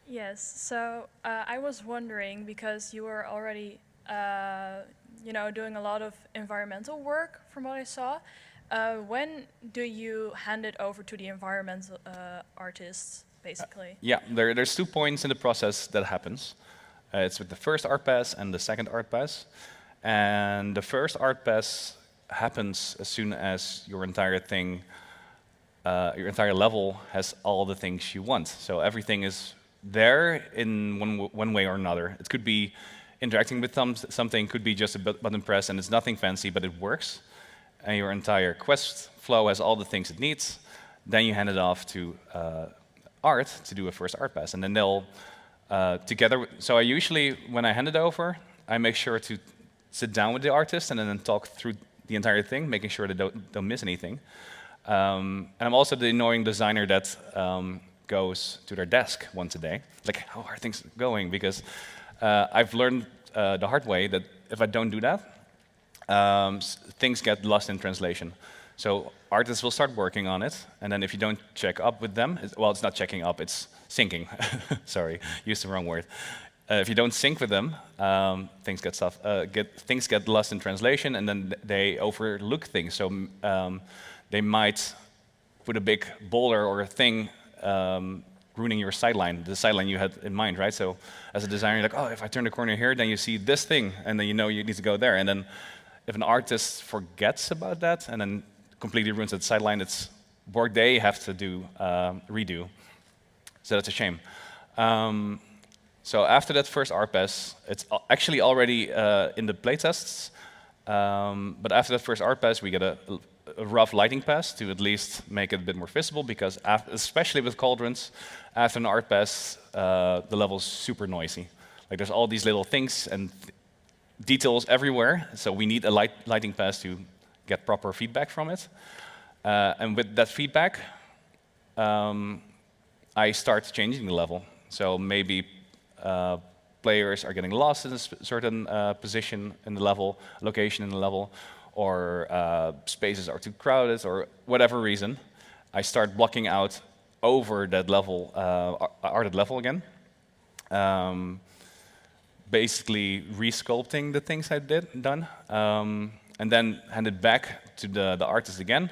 Yes, so I was wondering, because you were already doing a lot of environmental work from what I saw, when do you hand it over to the environmental artists, basically? Yeah, there's 2 points in the process that happens. It's with the first art pass and the second art pass. And the first art pass happens as soon as your entire thing, your entire level has all the things you want. So everything is there in one way or another. It could be interacting with something, could be just a button press and it's nothing fancy, but it works. And your entire quest flow has all the things it needs. Then you hand it off to art to do a first art pass. And then they'll together, so I usually, when I hand it over, I make sure to sit down with the artist and then talk through the entire thing, making sure they don't miss anything. And I'm also the annoying designer that goes to their desk once a day, like, how are things going? Because I've learned the hard way that if I don't do that, things get lost in translation. So artists will start working on it, and then if you don't check up with them, well, it's not checking up, it's syncing. Sorry, used the wrong word. If you don't sync with them, things get lost in translation, and then they overlook things. So they might put a big boulder or a thing ruining your sideline, the sideline you had in mind, right? So as a designer, you're like, oh, if I turn the corner here, then you see this thing, and then you know you need to go there. And then if an artist forgets about that and then completely ruins the sideline, it's work they have to do, redo. So that's a shame. So after that first art pass, it's actually already in the playtests, but after that first art pass, we get a rough lighting pass to at least make it a bit more visible, because especially with cauldrons, after an art pass, the level's super noisy. Like there's all these little things and details everywhere, so we need a lighting pass to get proper feedback from it. And with that feedback, I start changing the level. So maybe players are getting lost in a certain position in the level, location in the level, or spaces are too crowded, or whatever reason. I start blocking out over that level, arted level again. Basically resculpting the things I've done, and then hand it back to the artist again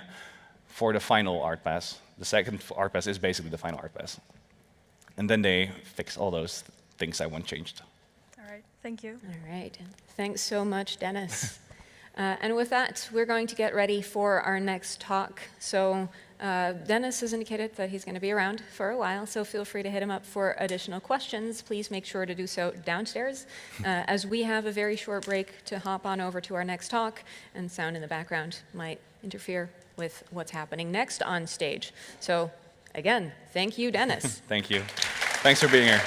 for the final art pass. The second art pass is basically the final art pass. And then they fix all those things I want changed. All right, thank you. All right, thanks so much, Dennis. And with that, we're going to get ready for our next talk. So Dennis has indicated that he's going to be around for a while, so feel free to hit him up for additional questions. Please make sure to do so downstairs, as we have a very short break to hop on over to our next talk, and sound in the background might interfere with what's happening next on stage. So again, thank you, Dennis. Thank you. Thanks for being here.